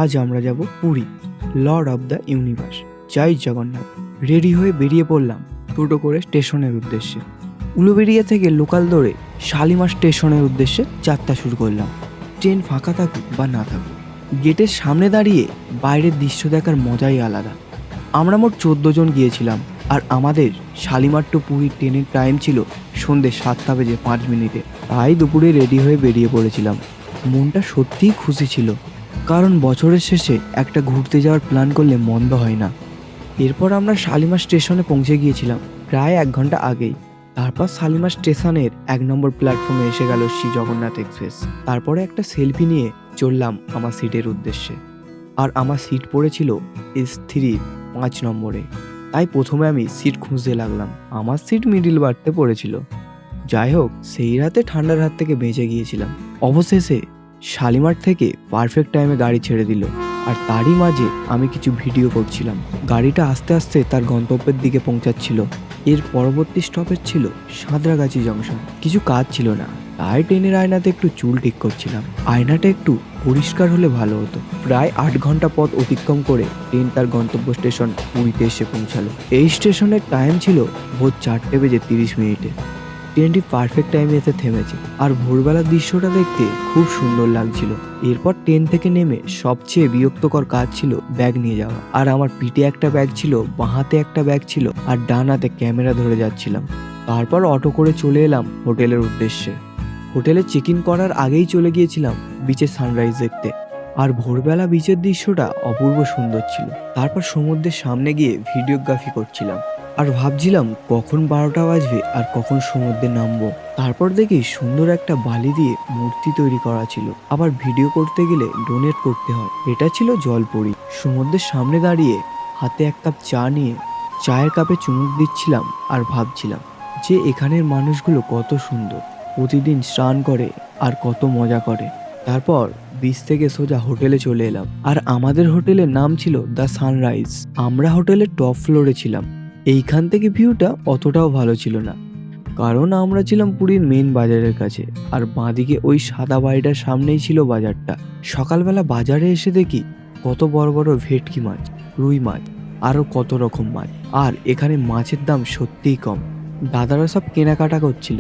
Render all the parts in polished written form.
আজ আমরা যাব Puri, lord of the universe. জয় জগন্নাথ। রেডি হয়ে বেরিয়ে পড়লাম টোটো করে স্টেশনের উদ্দেশ্যে। উলুবেড়িয়া থেকে লোকাল ধরে শালিমার স্টেশনের উদ্দেশ্যে যাত্রা শুরু করলাম। ট্রেন ফাঁকা থাকুক বা না থাকুক, গেটের সামনে দাঁড়িয়ে বাইরের দৃশ্য দেখার মজাই আলাদা। আমরা মোট 14 জন গিয়েছিলাম, আর আমাদের শালিমার টু পুরীর ট্রেনের টাইম ছিল সন্ধ্যে 7:05। তাই দুপুরে রেডি হয়ে বেরিয়ে পড়েছিলাম। মনটা সত্যিই খুশি ছিল, কারণ বছরের শেষে একটা ঘুরতে যাওয়ার প্ল্যান করলে মন্দ হয় না। এরপর আমরা শালিমার স্টেশনে পৌঁছে গিয়েছিলাম প্রায় 1 ঘন্টা আগেই। তারপর শালিমার স্টেশনের 1 নম্বর প্ল্যাটফর্মে এসে গেল শ্রী জগন্নাথ এক্সপ্রেস। তারপরে একটা সেলফি নিয়ে চললাম আমার সিটের উদ্দেশ্যে। আর আমার সিট পড়েছিল S3 5 নম্বরে। তাই প্রথমে আমি সিট খুঁজতে লাগলাম। আমার সিট মিডিল বার্থে পড়েছিল। যাই হোক, সেই রাতে ঠান্ডার হাত থেকে বেঁচে গিয়েছিলাম। অবশেষে শালিমার থেকে পারফেক্ট টাইমে গাড়ি ছেড়ে দিল, আর তারই মাঝে আমি কিছু ভিডিও করছিলাম। গাড়িটা আস্তে আস্তে তার গন্তব্যের দিকে পৌঁছাচ্ছিল। এর পরবর্তী স্টপেজ ছিল সাঁতরাগাছি জংশন। কিছু কাজ ছিল না, তাই ট্রেনের আয়নাতে একটু চুল ঠিক করছিলাম। আয়নাটা একটু পরিষ্কার হলে ভালো হতো। প্রায় 8 ঘন্টা পথ অতিক্রম করে ট্রেন তার গন্তব্য স্টেশন পুরীতে এসে পৌঁছালো। এই স্টেশনের টাইম ছিল ভোর 4:30। ট্রেনটি পারফেক্ট টাইমে এসে থেমেছে, আর ভোরবেলার দৃশ্যটা দেখতে খুব সুন্দর লাগছিল। এরপর ট্রেন থেকে নেমে সবচেয়ে বিরক্তকর কাজ ছিল ব্যাগ নিয়ে যাওয়া। আর আমার পিঠে একটা ব্যাগ ছিল, বাঁ হাতে একটা ব্যাগ ছিল, আর ডান হাতে ক্যামেরা ধরে যাচ্ছিলাম। তারপর অটো করে চলে এলাম হোটেলের উদ্দেশ্যে। হোটেলে চেক ইন করার আগেই চলে গিয়েছিলাম বিচে সানরাইজ দেখতে। আর ভোরবেলা বিচের দৃশ্যটা অপূর্ব সুন্দর ছিল। তারপর সমুদ্রের সামনে গিয়ে ভিডিওগ্রাফি করছিলাম, আর ভাবছিলাম কখন 12টা বাজবে আর কখন সমুদ্রে নামবো। তারপর দেখি সুন্দর একটা বালি দিয়ে মূর্তি তৈরি করা ছিল। আবার ভিডিও করতে গেলে ডোনেট করতে হয়। এটা ছিল জলপরি। সমুদ্রের সামনে দাঁড়িয়ে হাতে 1 কাপ চা নিয়ে চায়ের কাপে চুমুক দিচ্ছিলাম, আর ভাবছিলাম যে এখানের মানুষগুলো কত সুন্দর, প্রতিদিন স্নান করে আর কত মজা করে। তারপর বিচ থেকে সোজা হোটেলে চলে এলাম, আর আমাদের হোটেলের নাম ছিল দ্য সানরাইজ। আমরা হোটেলের টপ ফ্লোরে ছিলাম। এইখান থেকে ভিউটা অতটাও ভালো ছিল না, কারণ আমরা ছিলাম পুরীর মেন বাজারের কাছে, আর বাঁদিকে ওই সাদা বাড়িটার সামনেই ছিল বাজারটা। সকালবেলা বাজারে এসে দেখি কত বড় বড় ভেটকি মাছ, রুই মাছ, আরও কত রকম মাছ। আর এখানে মাছের দাম সত্যিই কম। দাদারা সব কেনাকাটা করছিল,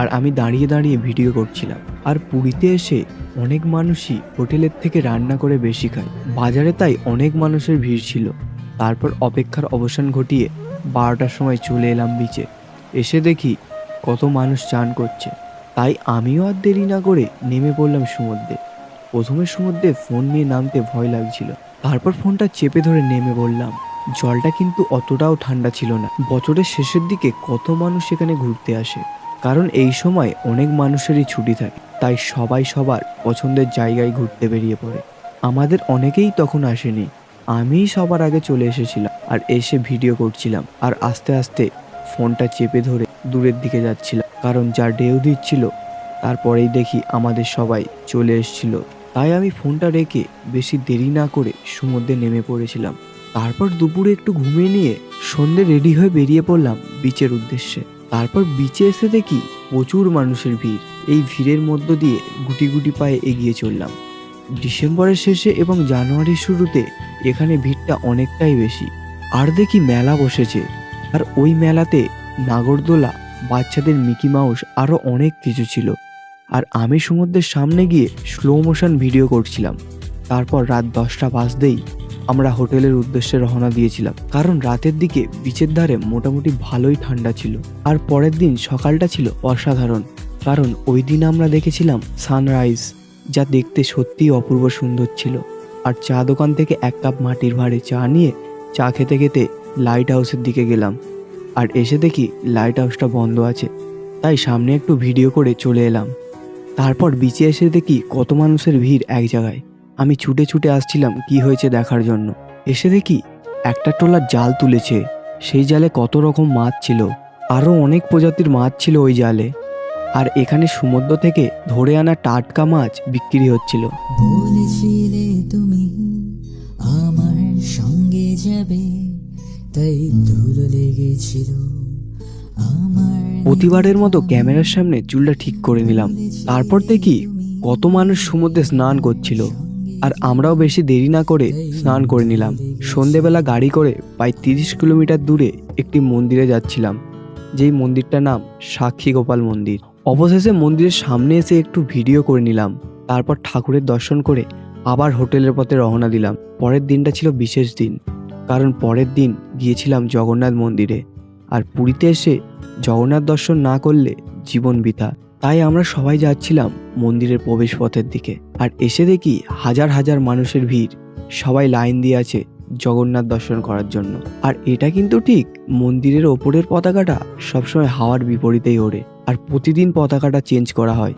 আর আমি দাঁড়িয়ে দাঁড়িয়ে ভিডিও করছিলাম। আর পুরীতে এসে অনেক মানুষই হোটেলের থেকে রান্না করে বেশি খায় বাজারে, তাই অনেক মানুষের ভিড় ছিল। তারপর অপেক্ষার অবসান ঘটিয়ে 12টার সময় চলে এলাম বিচে। এসে দেখি কত মানুষ চান করছে, তাই আমিও আর দেরি না করে নেমে পড়লাম সমুদ্রে। প্রথমে সমুদ্রে ফোন নিয়ে নামতে ভয় লাগছিল, তারপর ফোনটা চেপে ধরে নেমে পড়লাম। জলটা কিন্তু অতটাও ঠান্ডা ছিল না। বছরের শেষের দিকে কত মানুষ এখানে ঘুরতে আসে, কারণ এই সময় অনেক মানুষেরই ছুটি থাকে, তাই সবাই সবার পছন্দের জায়গায় ঘুরতে বেরিয়ে পড়ে। আমাদের অনেকেই তখন আসেনি। আমিই সবার আগে চলে এসেছিলাম, আর এসে ভিডিও করছিলাম। আর আস্তে আস্তে ফোনটা চেপে ধরে দূরের দিকে যাচ্ছিলাম, কারণ যা ঢেউ দিচ্ছিল তারপরেই দেখি আমাদের সবাই চলে এসেছিল। তাই আমি ফোনটা রেখে বেশি দেরি না করে সমুদ্রে নেমে পড়েছিলাম। তারপর দুপুরে একটু ঘুমিয়ে নিয়ে সন্ধ্যে রেডি হয়ে বেরিয়ে পড়লাম বিচের উদ্দেশ্যে। তারপর বিচে এসে দেখি প্রচুর মানুষের ভিড়। এই ভিড়ের মধ্য দিয়ে গুটি গুটি পায়ে এগিয়ে চললাম। ডিসেম্বরের শেষে এবং জানুয়ারির শুরুতে এখানে ভিড়টা অনেকটাই বেশি। আর দেখি মেলা বসেছে, আর ওই মেলাতে নাগরদোলা, বাচ্চাদের মিকি মাউস, আরও অনেক কিছু ছিল। আর আমি সমুদ্রের সামনে গিয়ে স্লো মোশন ভিডিও করছিলাম। তারপর রাত 10টা বাজতেই আমরা হোটেলের উদ্দেশ্যে রওনা দিয়েছিলাম, কারণ রাতের দিকে বিচের ধারে মোটামুটি ভালোই ঠান্ডা ছিল। আর পরের দিন সকালটা ছিল অসাধারণ, কারণ ওই দিন আমরা দেখেছিলাম সানরাইজ, যা দেখতে সত্যিই অপূর্ব সুন্দর ছিল। আর চা দোকান থেকে 1 কাপ মাটির ভাঁড়ে চা নিয়ে চা খেতে খেতে লাইট হাউসের দিকে গেলাম। আর এসে দেখি লাইট হাউসটা বন্ধ আছে, তাই সামনে একটু ভিডিও করে চলে এলাম। তারপর বিচে এসে দেখি কত মানুষের ভিড় এক জায়গায়। আমি ছুটে ছুটে আসছিলাম কি হয়েছে দেখার জন্য। এসে দেখি একটা ট্রলার জাল তুলেছে। সেই জালে কত রকম মাছ ছিল, আরও অনেক প্রজাতির মাছ ছিল ওই জালে। আর এখানে সমুদ্র থেকে ধরে আনা টাটকা মাছ বিক্রি হচ্ছিল। বলেছিলে তুমি আমার সঙ্গে যাবে, তাই ধুলো লেগেছিল আমার। প্রতিবারের মতো ক্যামেরার সামনে চুলটা ঠিক করে নিলাম। তারপর দেখি কত মানুষ সমুদ্রে স্নান করছিল। আর আমরাও বেশি দেরি না করে স্নান করে নিলাম। সন্ধেবেলা গাড়ি করে প্রায় 30 কিলোমিটার দূরে একটি মন্দিরে যাচ্ছিলাম, যেই মন্দিরটার নাম সাক্ষী গোপাল মন্দির। অবশেষে মন্দিরের সামনে এসে একটু ভিডিও করে নিলাম, তারপর ঠাকুরের দর্শন করে আবার হোটেলের পথে রওনা দিলাম। পরের দিনটা ছিল বিশেষ দিন, কারণ পরের দিন গিয়েছিলাম জগন্নাথ মন্দিরে। আর পুরীতে এসে জগন্নাথ দর্শন না করলে জীবন বৃথা। তাই আমরা সবাই যাচ্ছিলাম মন্দিরের প্রবেশ পথের দিকে। আর এসে দেখি হাজার হাজার মানুষের ভিড়, সবাই লাইন দিয়ে আছে জগন্নাথ দর্শন করার জন্য। আর এটা কিন্তু ঠিক, মন্দিরের ওপরের পতাকাটা সবসময় হাওয়ার বিপরীতেই ওড়ে, আর প্রতিদিন পতাকাটা চেঞ্জ করা হয়।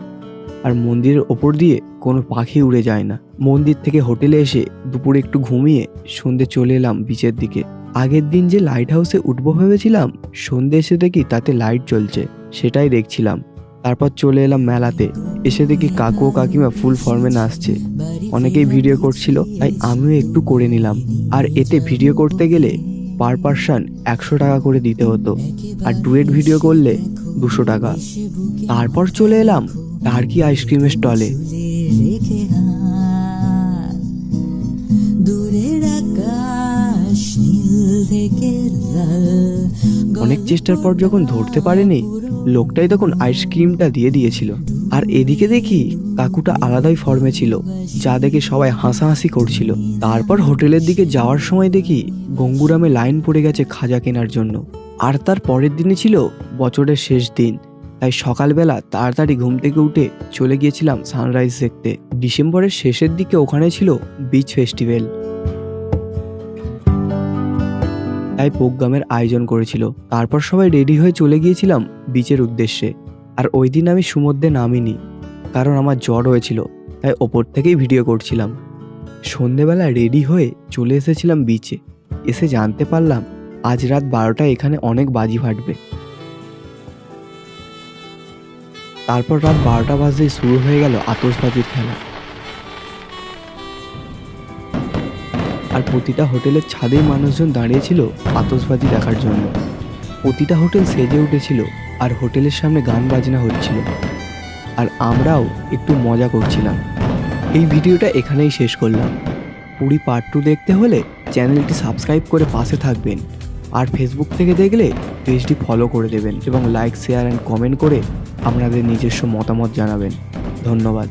আর মন্দিরের ওপর দিয়ে কোনো পাখি উড়ে যায় না। মন্দির থেকে হোটেলে এসে দুপুরে একটু ঘুমিয়ে সন্ধে চলে এলাম বিচের দিকে। আগের দিন যে লাইট হাউসে উঠবো ভেবেছিলাম, সন্ধে এসে দেখি তাতে লাইট জ্বলছে, সেটাই দেখছিলাম। তারপর চলে এলাম মেলাতে। এসে দেখি কাকু ও কাকিমা ফুল ফর্মে নাচছে। অনেকেই ভিডিও করছিল, তাই আমিও একটু করে নিলাম। আর এতে ভিডিও করতে গেলে পার পার্সন 100 টাকা করে দিতে হতো, আর ডুয়েট ভিডিও করলে 200 টাকা। তারপর চলে এলাম টার্কি আইসক্রিমের স্টলে। রেখে হাত, দূরের আকাশ নীল থেকে লাল। অনেক চেষ্টার পর যখন ধরতে পারেনি, লোকটাই তখন আইসক্রিমটা দিয়ে দিয়েছিল। আর এদিকে দেখি কাকুটা আলাদাই ফর্মে ছিল, যা দেখে সবাই হাসাহাসি করছিল। তারপর হোটেলের দিকে যাওয়ার সময় দেখি গঙ্গুরামে লাইন পড়ে গেছে খাজা কেনার জন্য। আর তার পরের দিনই ছিল বছরের শেষ দিন, তাই সকালবেলা তাড়াতাড়ি ঘুম থেকে উঠে চলে গিয়েছিলাম সানরাইজ দেখতে। ডিসেম্বরের শেষের দিকে ওখানে ছিল বিচ ফেস্টিভ্যাল, তাই প্রোগ্রামের আয়োজন করেছিল। তারপর সবাই রেডি হয়ে চলে গিয়েছিলাম বিচের উদ্দেশ্যে। আর ওই দিন আমি সমুদ্রে নামিনি, কারণ আমার জ্বর হয়েছিল, তাই ওপর থেকেই ভিডিও করছিলাম। সন্ধেবেলা রেডি হয়ে চলে এসেছিলাম বিচে। এসে জানতে পারলাম আজ রাত 12টায় এখানে অনেক বাজি ফাটবে। তারপর রাত 12টা বাজতেই শুরু হয়ে গেল আতশবাজির খেলা। আর প্রতিটা হোটেলের ছাদেই মানুষজন দাঁড়িয়েছিল আতশবাজি দেখার জন্য। প্রতিটা হোটেল সেজে উঠেছিল, আর হোটেলের সামনে গান বাজনা হচ্ছিল, আর আমরাও একটু মজা করছিলাম। এই ভিডিওটা এখানেই শেষ করলাম। পুরী পার্ট 2 দেখতে হলে চ্যানেলটি সাবস্ক্রাইব করে পাশে থাকবেন। আর ফেসবুক থেকে দেখলে পেজটি ফলো করে দেবেন এবং লাইক, শেয়ার অ্যান্ড কমেন্ট করে আপনাদের নিজস্ব মতামত জানাবেন। ধন্যবাদ।